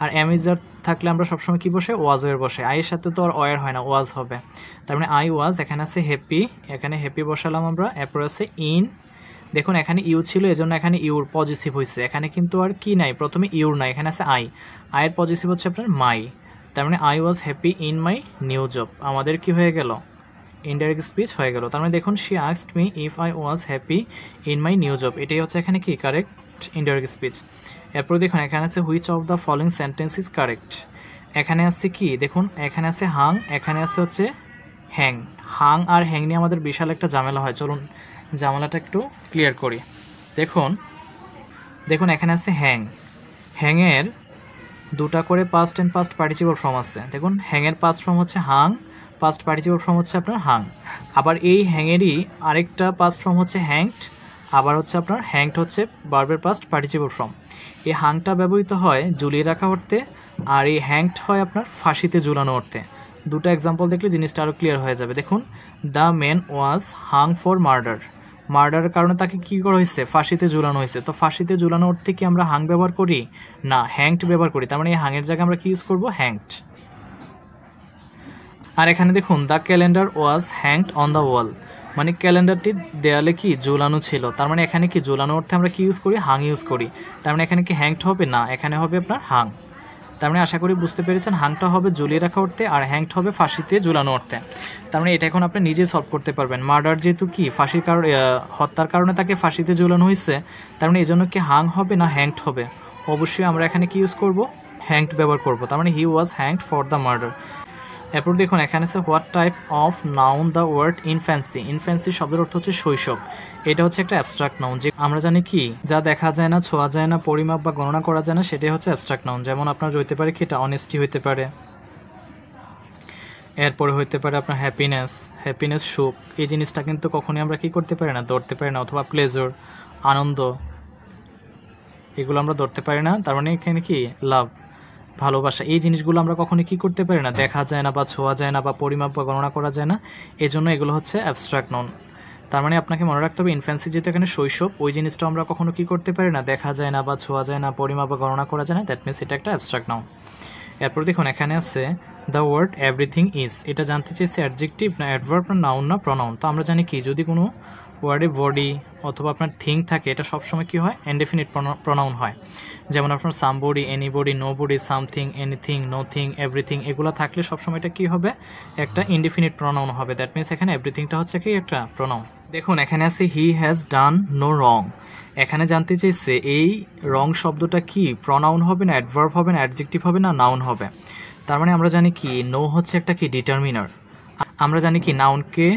আর অ্যামিজার থাকলে আমরা সবসময় কি বসে? ওয়াজ ওয়ের বসে, আইয়ের সাথে তো আর ওয়ার হয় না, ওয়াজ হবে। তার মানে আই ওয়াজ, এখানে আছে হ্যাপি, এখানে হ্যাপি বসালাম আমরা, এরপর আছে ইন দেখুন এখানে ইউ ছিল, এজন্য এখানে ইউর পজিটিভ হয়েছে। এখানে কিন্তু আর কি নাই, প্রথমে ইউর নাই, এখানে আছে আই। আইয়ের পজিটিভ হচ্ছে আপনার মাই। তার মানে I was happy in my new job. আমাদের কি হয়ে গেল? ইনডাইরেক্ট স্পিচ হয়ে গেল। তার মানে দেখুন she asked me if I was happy in my new job, এটাই হচ্ছে এখানে কি কারেক্ট ইনডাইরেক্ট স্পিচ। এরপর দেখুন এখানে আছে which of the following sentence is correct. এখানে আছে কি দেখুন, এখানে আছে হাং, এখানে আছে হচ্ছে হ্যাং। হাং আর হ্যাং নিয়ে আমাদের বিশাল একটা ঝামেলা হয়, চলুন ঝামেলাটা একটু ক্লিয়ার করি। দেখুন এখানে আছে হ্যাং। হ্যাংয়ের দুটা করে past and past participle form আছে। দেখুন হ্যাংয়ের পাস্ট ফর্ম হচ্ছে হাং, পাস্ট পার্টিসিপল ফর্ম হচ্ছে আপনার হাং। আবার এই হ্যাংয়েরই আরেকটা পাস্ট ফর্ম হচ্ছে হ্যাংড, আবার হচ্ছে আপনার হ্যাংড হচ্ছে ভার্বের পাস্ট পার্টিসিপল ফর্ম। এই হাংটা ব্যবহৃত হয় ঝুলিয়ে রাখা অর্থে, আর এই হ্যাংড হয় আপনার ফাঁসিতে ঝুলানো অর্থে। দুটো এক্সাম্পল দেখলে জিনিসটা আরও ক্লিয়ার হয়ে যাবে। দেখুন the man was Hang for murder. মার্ডারের কারণে তাকে কী করা হয়েছে? ফাঁসিতে ঝুলানো হয়েছে। তো ফাঁসিতে ঝুলানো অর্থে কি আমরা হাং ব্যবহার করি? না, হ্যাংড ব্যবহার করি। তার মানে এই হাংয়ের জায়গায় আমরা কি ইউজ করবো? হ্যাংড। আর এখানে দেখুন the calendar was hanged on the wall, মানে ক্যালেন্ডারটি দেয়ালে কি ঝুলানো ছিল। তার মানে এখানে কি ঝুলানো অর্থে আমরা কি ইউজ করি? হাং ইউজ করি। তার মানে এখানে কি হ্যাংড হবে? না, এখানে হবে আপনার হাং। তার মানে আশা করি বুঝতে পেরেছেন, হাংটা হবে ঝুলিয়ে রাখা অর্থে আর হ্যাংড হবে ফাঁসিতে ঝুলানো অর্থে। তার মানে এটা এখন আপনি নিজেই সলভ করতে পারবেন। মার্ডার যেহেতু কি ফাঁসির কারণে, হত্যার কারণে তাকে ফাঁসিতে ঝুলানো হয়েছে, তার মানে এই জন্য কি হাং হবে না হ্যাংড হবে? অবশ্যই আমরা এখানে কি ইউজ করব? হ্যাংড ব্যবহার করব। তার মানে he was hanged for the murder. এরপর দেখুন এখানে আছে what type of noun the word infancy. Infancy শব্দের অর্থ হচ্ছে শৈশব। এটা হচ্ছে একটা অ্যাবস্ট্রাক্ট নাউন, যে আমরা জানি কি যা দেখা যায় না, ছোঁয়া যায় না, পরিমাপ বা গণনা করা যায় না, সেটাই হচ্ছে অ্যাবস্ট্রাক্ট নাউন। যেমন আপনার হইতে পারে কি, এটা অনেস্টি হইতে পারে, এরপরে হইতে পারে আপনার হ্যাপিনেস সুখ। এই জিনিসটা কিন্তু কখনোই আমরা কি করতে পারি না, ধরতে পারি না। অথবা প্লেজার, আনন্দ, এগুলো আমরা ধরতে পারি না। তার মানে এখানে কি লাভ, ভালোবাসা, এই জিনিসগুলো আমরা কখনো কি করতে পারি না, দেখা যায় না বা ছোঁয়া যায় না বা পরিমাপ বা গণনা করা যায় না। এই জন্য এগুলো হচ্ছে অ্যাবস্ট্রাক্ট নাউন। তার মানে আপনাকে মনে রাখতে হবে ইনফ্যান্সি যেহেতু এখানে শৈশব, ওই জিনিসটা আমরা কখনো কি করতে পারি না, দেখা যায় না বা ছোঁয়া যায় না, পরিমাপ বা গণনা করা যায় না। দ্যাট মিনস এটা একটা অ্যাবস্ট্রাক্ট নাউন। এরপর দেখুন এখানে আছে দ্য ওয়ার্ড এভরিথিং ইজ। এটা জানতে চাইছে অ্যাডজেক্টিভ না অ্যাডভার্ব না নাউন না প্রনাউন। তো আমরা জানি কি, যদি কোনো ওয়ার্ডে বডি অথবা আপনার থিং থাকে, এটা সবসময় কি হয়? ইনডেফিনিট প্রনাউন হয়। যেমন আপনার somebody, anybody, nobody, something, anything, nothing, everything, এগুলো থাকলে সবসময় এটা কি হবে? একটা ইনডেফিনিট প্রনাউন হবে। দ্যাট মিনস এখানে এভরিথিংটা হচ্ছে কি একটা প্রনাউন। দেখুন এখানে আছে হি হ্যাজ ডান নো রং। এখানে জানতে চাইছে এই রং শব্দটা কি প্রনাউন হবে না অ্যাডভার্ব হবে না অ্যাডজেক্টিভ হবে না নাউন হবে। তার মানে আমরা জানি কি নো হচ্ছে একটা কি ডিটারমিনার। আমরা জানি কি নাউনকে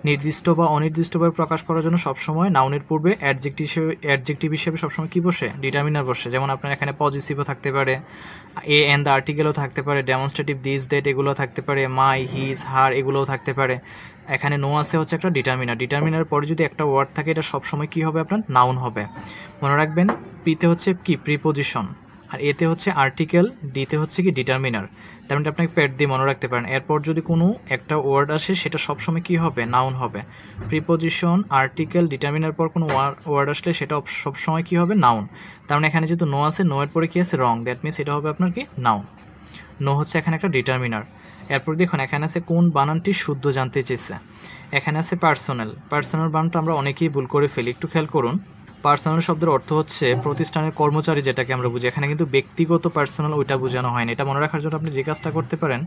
নির্দিষ্ট বা অনির্দিষ্টভাবে প্রকাশ করার জন্য সবসময় নাউনের পূর্বে অ্যাডজেক্টিভ হিসেবে সবসময় কি বসে? ডিটারমিনার বসে। যেমন আপনার এখানে পজিটিভও থাকতে পারে, এ এন্ড দ্য আর্টিকেলও থাকতে পারে, ডেমনস্ট্রেটিভ দিস দ্যাট এগুলো থাকতে পারে, মাই, হিজ, হার এগুলোও থাকতে পারে। এখানে নো আছে হচ্ছে একটা ডিটারমিনার। ডিটারমিনার পরে যদি একটা ওয়ার্ড থাকে, এটা সবসময় কি হবে? আপনার নাউন হবে। মনে রাখবেন পিতে হচ্ছে কি প্রিপোজিশন, আর এতে হচ্ছে আর্টিকেল, ডিতে হচ্ছে কি ডিটারমিনার। তার মানে আপনাকে প্যাড দিয়ে মনে রাখতে পারেন। এরপর যদি কোনো একটা ওয়ার্ড আসে, সেটা সবসময় কি হবে? নাউন হবে। প্রিপোজিশন, আর্টিকেল, ডিটারমিনার পর কোনো ওয়ার্ড আসলে সেটা সবসময় কি হবে? নাউন। তার মানে এখানে যেহেতু নো আছে, নো এর পরে কি আছে? রং। দ্যাট মিনস এটা হবে আপনার কি? নাউন। নো হচ্ছে এখানে একটা ডিটারমিনার। এরপর দেখুন এখানে আছে কোন বানানটি শুদ্ধ জানতে চেয়েছে। এখানে আছে পার্সোনাল। পার্সোনাল বানানটা আমরা অনেকেই ভুল করে ফেলি, একটু খেয়াল করুন। পার্সোনাল শব্দের অর্থ হচ্ছে প্রতিষ্ঠানের কর্মচারী, যেটাকে আমরা বুঝি। এখানে কিন্তু ব্যক্তিগত পার্সোনাল ওইটা বোঝানো হয়নি। এটা মনে রাখার জন্য আপনি যে কাজটা করতে পারেন,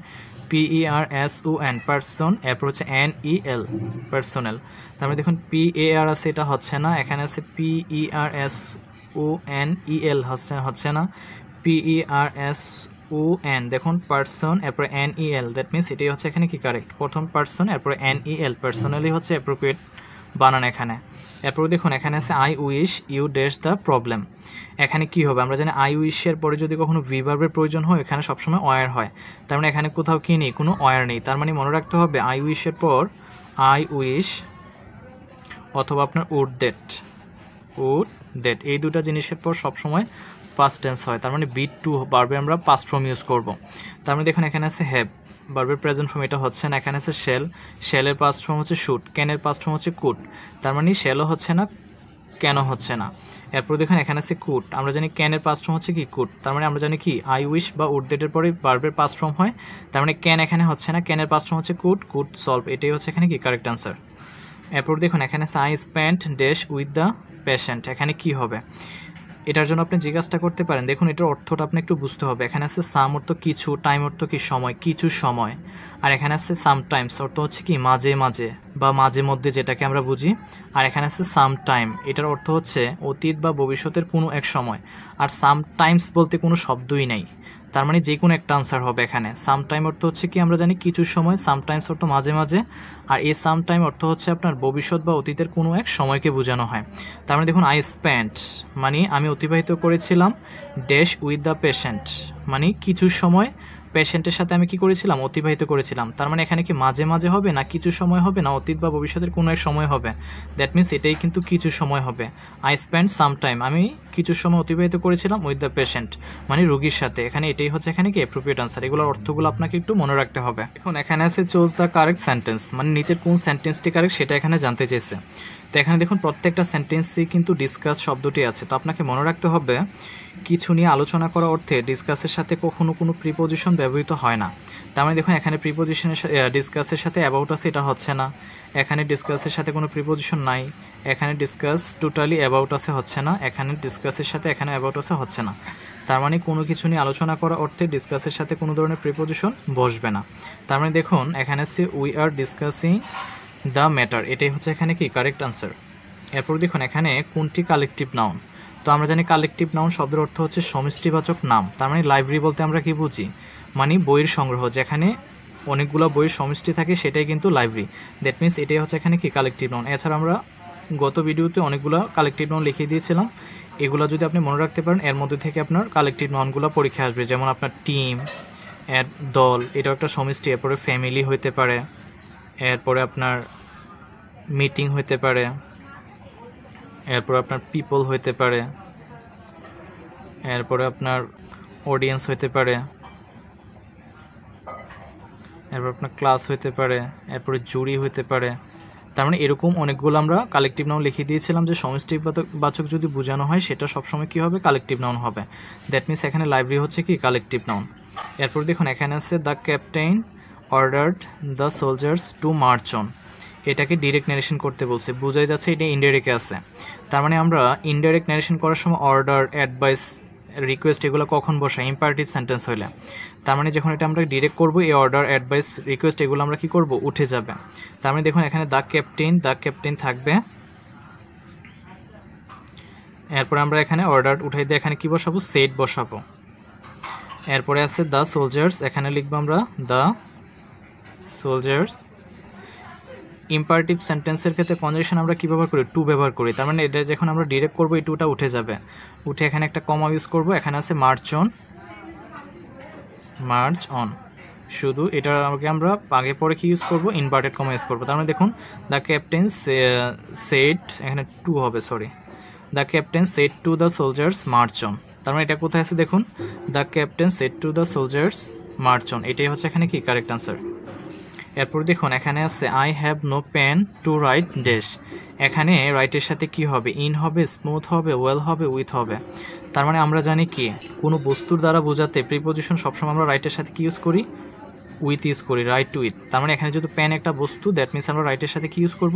PERSON পার্সন, এরপর হচ্ছে NEL পার্সোনাল। তারপরে দেখুন PAR আছে, এটা হচ্ছে না। এখানে আছে PERSONEL হচ্ছে না। PERSON দেখুন পার্সন, এরপর NEL, দ্যাট মিনস এটাই হচ্ছে এখানে কি কারেক্ট। প্রথম পার্সন, এরপর NEL, পার্সোনালি হচ্ছে অ্যাপ্রোপ্রিয়েট বানান এখানে। এরপর দেখুন এখানে আছে I wish you dash the problem. এখানে কি হবে? আমরা জানি আই উইশের পরে যদি কখনো ভি ভার্বের প্রয়োজন হয়, এখানে সবসময় ওয়ার হয়। তার মানে এখানে কোথাও কি নেই? কোনো ওয়ার নেই। তার মানে মনে রাখতে হবে আই উইশের পর আই উইশ অথবা আপনার উড দ্যাট এই দুটা জিনিসের পর সবসময় পাস্ট টেন্স হয়। তার মানে বিট টু ভার্বে আমরা পাস্ট ফর্ম ইউজ করব। তার মানে দেখুন এখানে আছে হ্যাভ, ভার্বের প্রেজেন্ট ফর্ম, এটা হচ্ছে না। এখানে আছে শেলের পাস্ট ফর্ম হচ্ছে শুড, ক্যানের পাস্ট ফর্ম হচ্ছে কুড। তার মানে শেলও হচ্ছে না, কেন হচ্ছে না। এরপর দেখুন এখানে আছে কুড। আমরা জানি ক্যানের পাস্ট ফর্ম হচ্ছে কি? কুড। তার মানে আমরা জানি কি আই উইশ বা উড দ্যাটের পরে ভার্বের পাস্ট ফর্ম হয়। তার মানে ক্যান এখানে হচ্ছে না, ক্যানের পাস্ট ফর্ম হচ্ছে কুড সলভ। এটাই হচ্ছে এখানে কি কারেক্ট আনসার। এরপর দেখুন এখানে আছে I spent dash with the patient, এখানে কি হবে? এটার জন্য আপনি জিজ্ঞাসা করতে পারেন। দেখুন এটার অর্থটা আপনি একটু বুঝতে হবে। এখানে আছে সাম অর্থ কিছু, টাইম অর্থ কি সময়, কিছু সময়, আর এখানে আছে সামটাইমস অর্থ হচ্ছে কি মাঝে মাঝে বা মাঝে মধ্যে, যেটাকে আমরা বুঝি। আর এখানে আছে সাম টাইম, এটার অর্থ হচ্ছে অতীত বা ভবিষ্যতের কোনো এক সময়। আর সামটাইমস বলতে কোনো শব্দই নাই, তার মানে যে কোনো একটা আনসার হবে এখানে। সাম টাইম অর্থ হচ্ছে কি আমরা জানি কিছু সময়, সামটাইমস অর্থ মাঝে মাঝে, আর এই সাম টাইম অর্থ হচ্ছে আপনার ভবিষ্যৎ বা অতীতের কোনো এক সময়কে বোঝানো হয়। তার মানে দেখুন আই স্পেন্ট মানে আমি অতিবাহিত করেছিলাম ড্যাশ উইথ দ্য পেশেন্ট, মানে কিছু সময় পেশেন্টের সাথে আমি কি করেছিলাম, অতিবাহিত করেছিলাম। তার মানে এখানে কি মাঝে মাঝে হবে, না কিছু সময় হবে, না অতীত বা ভবিষ্যতের কোনো এক সময় হবে? দ্যাট মিনস এটাই কিন্তু কিছু সময় হবে। আই স্পেন্ড সাম টাইম, আমি কিছু সময় অতিবাহিত করেছিলাম উইথ দ্য পেশেন্ট মানে রোগীর সাথে। এখানে এটাই হচ্ছে এখানে কি অ্যাপ্রোপ্রিয়েট আনসার। এগুলোর অর্থগুলো আপনাকে একটু মনে রাখতে হবে। এখন এখানে আছে চুজ দ্য কারেক্ট সেন্টেন্স, মানে নিচের কোন সেন্টেন্সটি কারেক্ট সেটা এখানে জানতে চেয়েছে। তো এখানে দেখুন প্রত্যেকটা সেন্টেন্সই কিন্তু ডিসকাস শব্দটি আছে। তো আপনাকে মনে রাখতে হবে কিছু নিয়ে আলোচনা করা অর্থে ডিসকাসের সাথে কখনো কোনো প্রিপোজিশন ব্যবহৃত হয় না। তার মানে দেখুন এখানে প্রিপোজিশনের ডিসকাসের সাথে অ্যাবাউট আছে, এটা হচ্ছে না। এখানে ডিসকাসের সাথে কোনো প্রিপোজিশন নাই। এখানে ডিসকাস টোটালি অ্যাবাউট আছে, হচ্ছে না। এখানে ডিসকাসের সাথে এখানে অ্যাবাউট আছে, হচ্ছে না। তার মানে কোনো কিছু নিয়ে আলোচনা করা অর্থে ডিসকাসের সাথে কোনো ধরনের প্রিপোজিশন বসবে না। তার মানে দেখুন এখানে আছে we are discussing the matter, এটাই হচ্ছে এখানে কি কারেক্ট আনসার। এরপর দেখুন এখানে কোনটি কালেকটিভ নাউন। তো আমরা জানি কালেকটিভ নাউন শব্দের অর্থ হচ্ছে সমষ্টিবাচক নাম। তার মানে লাইব্রেরি বলতে আমরা কি বুঝি, মানে বইয়ের সংগ্রহ, যেখানে অনেকগুলো বইয়ের সমষ্টি থাকে সেটাই কিন্তু লাইব্রেরি। দ্যাট মিনস এটাই হচ্ছে এখানে কি কালেকটিভ নাউন। এছাড়া আমরা গত ভিডিওতে অনেকগুলো কালেকটিভ নাউন লিখিয়ে দিয়েছিলাম, এগুলো যদি আপনি মনে রাখতে পারেন এর মধ্যে থেকে আপনার কালেকটিভ নাউনগুলো পরীক্ষা আসবে। যেমন আপনার টিম, এর দল, এটাও একটা সমষ্টি। এরপরে ফ্যামিলি হইতে পারে, এরপরে আপনার মিটিং হইতে পারে, এরপর আপনার পিপল হইতে পারে, এরপরে আপনার অডিয়েন্স হইতে পারে, এরপর আপনার ক্লাস হইতে পারে, এরপরে জুরি হইতে পারে। তার মানে এরকম অনেকগুলো আমরা কালেকটিভ নাউন লিখে দিয়েছিলাম যে সমষ্টিবাচক যদি বোঝানো হয় সেটা সবসময় কী হবে, কালেকটিভ নাউন হবে। দ্যাট মিনস এখানে লাইব্রেরি হচ্ছে কি কালেকটিভ নাউন। এরপর দেখুন এখানে আছে the captain ordered the soldiers to march on, এটাকে ডিরেক্ট ন্যারেশন করতে বলছে, বোঝাই যাচ্ছে এটা ইনডাইরেক্টে আছে। তার মানে আমরা ইনডাইরেক্ট ন্যারেশন করার সময় অর্ডার, অ্যাডভাইস, রিকোয়েস্ট এগুলো কখন বসাই, ইম্পারেটিভ সেন্টেন্স হইলে। তার মানে যখন এটা আমরা ডিরেক্ট করবো, এই অর্ডার, অ্যাডভাইস, রিকোয়েস্ট এগুলো আমরা কি করব, উঠে যাবে। তার মানে দেখুন এখানে দ্য ক্যাপ্টেন থাকবে। এরপরে আমরা এখানে অর্ডার উঠাই দিয়ে এখানে কি বসাবো, সেট বসাবো। এরপরে আছে দ্য সোলজার্স, এখানে লিখবো আমরা দ্য সোলজার্স। ইম্পারেটিভ সেন্টেন্সের ক্ষেত্রে কনজাংশন আমরা কী ব্যবহার করি, টু ব্যবহার করি। তার মানে এটা যখন আমরা ডিরেক্ট করবো এই টুটা উঠে যাবে, উঠে এখানে একটা কমা ইউজ করব। এখানে আছে মার্চ অন, শুধু এটা আমরা আগে পরে কি ইউজ করব, ইনভার্টেড কমা ইউজ করবো। তার মানে দেখুন দ্য ক্যাপ্টেন সেড, এখানে টু হবে, sorry, the captain said to the soldiers march on. তার মানে এটা কোথায় আছে দেখুন, the captain said to the soldiers march on, এটাই হচ্ছে এখানে কি কারেক্ট আনসার। এরপর দেখুন এখানে আছে I have no pen to write dash, এখানে রাইটের সাথে কি হবে, ইন হবে, স্মুথ হবে, ওয়েল হবে, উইথ হবে। তার মানে আমরা জানি কি কোনো বস্তুর দ্বারা বোঝাতে প্রিপোজিশন সবসময় আমরা রাইটের সাথে কি ইউজ করি, উইথ ইউজ করি, রাইট উইথ। তার মানে এখানে যেহেতু পেন একটা বস্তু, দ্যাট মিনস আমরা রাইটের সাথে কি ইউজ করব,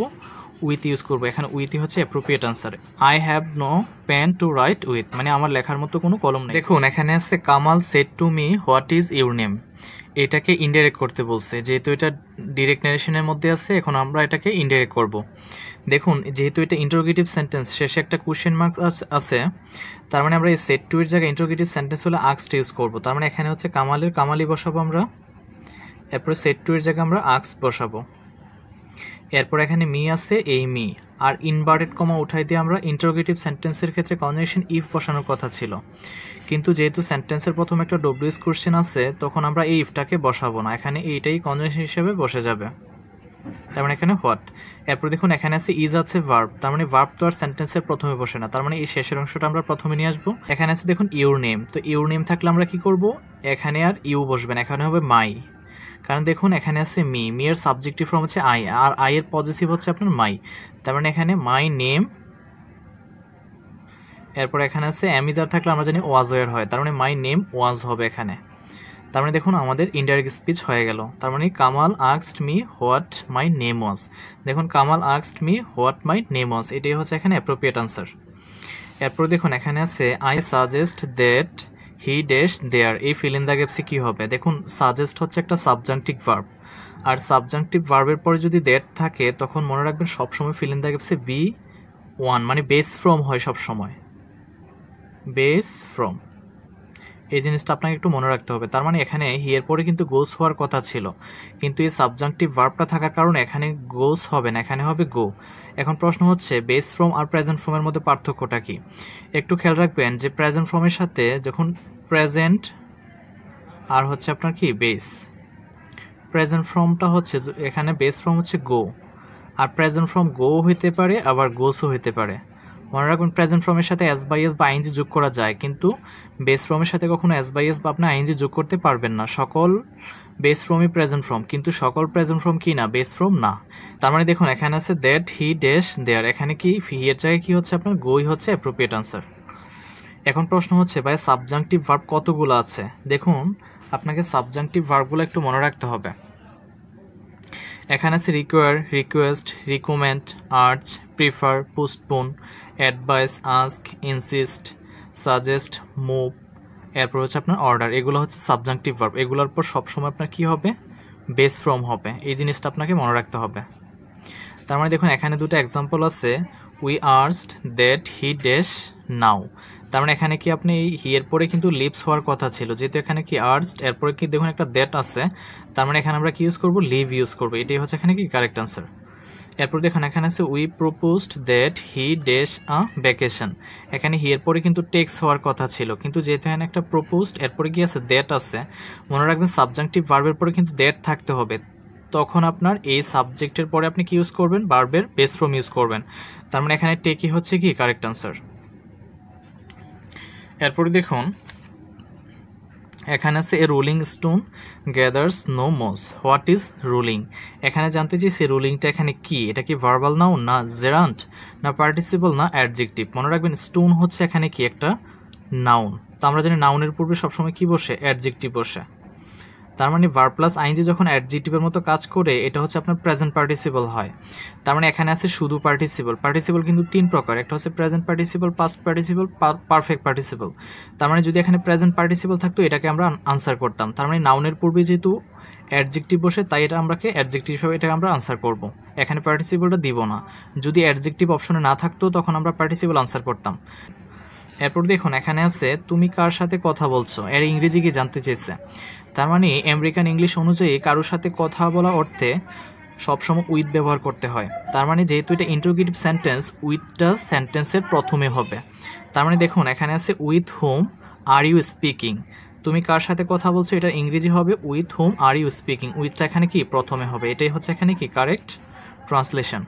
উইথ ইউজ করবো। এখানে উইথই হচ্ছে appropriate answer. I have no pen to write with, মানে আমার লেখার মতো কোনো কলম নেই। দেখুন এখানে আছে Kamal said to me what is your name, এটাকে ইনডাইরেক্ট করতে বলছে। যেহেতু এটা ডিরেক্ট ন্যারেশনের মধ্যে আছে, এখন আমরা এটাকে ইনডাইরেক্ট করব। দেখুন যেহেতু এটা ইন্টারোগেটিভ সেন্টেন্স, শেষে একটা কোশ্চেন মার্ক আছে, তার মানে আমরা এই সেড টু এর জায়গায় ইন্টারোগেটিভ সেন্টেন্স হলে আস্কড ইউজ করব। তার মানে এখানে হচ্ছে কামালের কামালি বসাবো আমরা, এরপরে সেড টু এর জায়গায় আমরা আস্কড বসাবো। এরপর এখানে মি আছে, এই মি, আর ইনভার্টেড কমা উঠাই দিয়ে আমরা ইন্টারোগেটিভ সেন্টেন্সের ক্ষেত্রে কনজাংশন ইফ বসানোর কথা ছিল, কিন্তু যেহেতু সেন্টেন্সের প্রথম একটা ডব্লিউএস কোশ্চেন আছে, তখন আমরা এই ইফটাকে বসাবো না, এখানে এইটাই কনজাংশন হিসেবে বসে যাবে। তার মানে এখানে হোয়াট। এরপর দেখুন এখানে আছে ইজ আছে ভার্ব, তার মানে ভার্ব তো আর সেন্টেন্সের প্রথমে বসে না, তার মানে এই শেষের অংশটা আমরা প্রথমে নিয়ে আসবো। এখানে আছে দেখুন ইউর নেম, তো ইউর নেম থাকলে আমরা কি করব, এখানে আর ইউ বসবে না, এখানে হবে মাই। কারণ দেখুন এখানে আছে মি, মি এর সাবজেক্টিভ ফর্ম হচ্ছে আই, আর আই এর পজিটিভ হচ্ছে আপনার মাই। তার মানে এখানে মাই নেম। এরপর এখানে আছে এম ইজ আর থাকলে আমরা জানি ওয়াজ ওয়ার হয়, তার মানে মাই নেম ওয়াজ হবে এখানে। তার মানে দেখুন আমাদের ইনডাইরেক্ট স্পিচ হয়ে গেল। তার মানে Kamal asked me what my name was. দেখুন Kamal asked me what my name was, এটাই হচ্ছে এখানে অ্যাপ্রোপ্রিয়েট আনসার। এরপর দেখুন এখানে আছে I suggest that he dash there, এই ফিল ইন দ্য গ্যাপসে কি হবে? দেখুন সাজেস্ট হচ্ছে একটা সাবজাংটিভ ভার্ব, আর সাবজাংটিভ ভার্বের পরে যদি দ্যাট থাকে তখন মনে রাখবেন সবসময় ফিল ইন দ্য গ্যাপসে বি ওয়ান, মানে বেস ফ্রম হয় সবসময়, বেস ফ্রম, এই জিনিসটা আপনাকে একটু মনে রাখতে হবে। তার মানে এখানে হি এর পরে কিন্তু গোস হওয়ার কথা ছিল, কিন্তু এই সাবজাংটিভ ভার্বটা থাকার কারণে এখানে গোস হবে না, এখানে হবে গো। এখন প্রশ্ন হচ্ছে বেস ফ্রম আর প্রেজেন্ট ফর্মের মধ্যে পার্থক্যটা কি? একটু খেয়াল রাখবেন যে প্রেজেন্ট ফর্মের সাথে যখন প্রেজেন্ট আর হচ্ছে আপনার কি বেস, প্রেজেন্ট ফর্মটা হচ্ছে এখানে বেস ফর্ম হচ্ছে গো, আর প্রেজেন্ট ফর্ম গো হইতে পারে আবার গোসও হইতে পারে। মনে রাখবেন প্রেজেন্ট ফর্মের সাথে এস বাই এস বা আইএনজি যোগ করা যায়, কিন্তু বেস ফর্মের সাথে কখনো এস বাই এস বা আপনি আইএনজি যোগ করতে পারবেন না। সকল বেস ফর্মই প্রেজেন্ট ফর্ম, কিন্তু সকল প্রেজেন্ট ফর্ম কি না, বেস ফর্ম না। তার মানে দেখুন এখানে আছে দ্যাট হি ড্যাশ দেয়ার, এখানে কি হি এর জায়গায় কি হচ্ছে আপনার গোই হচ্ছে অ্যাপ্রোপ্রিয়েট আনসার। এখন প্রশ্ন হচ্ছে ভাই সাবজাংটিভ ভার্ব কতগুলো আছে? দেখুন আপনাকে সাবজাংটিভ ভার্বগুলো একটু মনে রাখতে হবে। এখানে আছে require, request, recommend, urge, prefer, postpone, advice, ask, insist, suggest, move, এরপর হচ্ছে আপনার অর্ডার। এগুলো হচ্ছে সাবজাংটিভ ভার্ব, এগুলোর পর সবসময় আপনার কি হবে, বেস ফ্রম হবে। এই জিনিসটা আপনাকে মনে রাখতে হবে। তার মানে দেখুন এখানে দুটো এক্সাম্পল আছে, we asked that he dash নাও। তার মানে এখানে কি আপনি এই হি এর পরে কিন্তু লিভস হওয়ার কথা ছিল, যেহেতু এখানে কি আস্কড এরপরে কি দেখুন একটা দ্যাট আছে, তার মানে এখানে আমরা কি ইউজ করব, লিভ ইউজ করব। এটাই হচ্ছে এখানে কি কারেক্ট আনসার। এরপর দেখুন এখানে আছে we proposed that he dash a vacation. এখানে হি এর পরে কিন্তু টেক্স হওয়ার কথা ছিল, কিন্তু যেহেতু এখানে একটা প্রপোজড এরপরে কি আছে, দ্যাট আছে। মনে রাখবেন সাবজাংটিভ ভার্বের পরে কিন্তু দ্যাট থাকতে হবে, তখন আপনার এই সাবজেক্টের পরে আপনি কি ইউজ করবেন, ভার্বের বেস ফর্ম ইউজ করবেন। তার মানে এখানে টেকই হচ্ছে কি কারেক্ট আনসার। এরপরে দেখুন এখানে আছে a rolling stone gathers no moss, what is rolling? এখানে জানতে চাইছি রোলিংটা এখানে কি, এটা কি ভার্বাল নাউন, না জেরান্ট, না পার্টিসিপল, না অ্যাডজেক্টিভ? মনে রাখবেন স্টোন হচ্ছে এখানে কি একটা নাউন, তো আমরা জানি নাউনের পূর্বে সবসময় কি বসে, অ্যাডজেক্টিভ বসে। তার মানে ভার্ব প্লাস আইএনজি যখন অ্যাডজেক্টিভের মতো কাজ করে এটা হচ্ছে আপনার প্রেজেন্ট পার্টিসিপল হয়। তার মানে এখানে আছে শুধু পার্টিসিপল। পার্টিসিপল কিন্তু তিন প্রকার, একটা হচ্ছে present participle, past participle, perfect participle. তার মানে যদি এখানে প্রেজেন্ট পার্টিসিপল থাকতো এটাকে আমরা আনসার করতাম। তার মানে নাউনের পূর্বে যেহেতু অ্যাডজেক্টিভ বসে তাই এটা আমরাকে অ্যাডজেক্টিভ হিসেবে এটাকে আমরা আনসার করব, এখানে পার্টিসিপলটা দিব না। যদি অ্যাডজেক্টিভ অপশনে না থাকতো তখন আমরা পার্টিসিপল আনসার করতাম। এরপর দেখুন এখানে আছে তুমি কার সাথে কথা বলছো, এর ইংরেজি কি জানতে চেয়েছে। তার মানে আমেরিকান ইংলিশ অনুযায়ী কারোর সাথে কথা বলা অর্থে সবসময় উইথ ব্যবহার করতে হয়। তার মানে যেহেতু এটা ইন্টারোগেটিভ সেন্টেন্স, উইথটা সেন্টেন্সের প্রথমে হবে। তার মানে দেখুন এখানে আছে with whom are you speaking, তুমি কার সাথে কথা বলছো এটা ইংরেজি হবে with whom are you speaking, উইথটা এখানে কি প্রথমে হবে। এটাই হচ্ছে এখানে কি কারেক্ট ট্রান্সলেশন।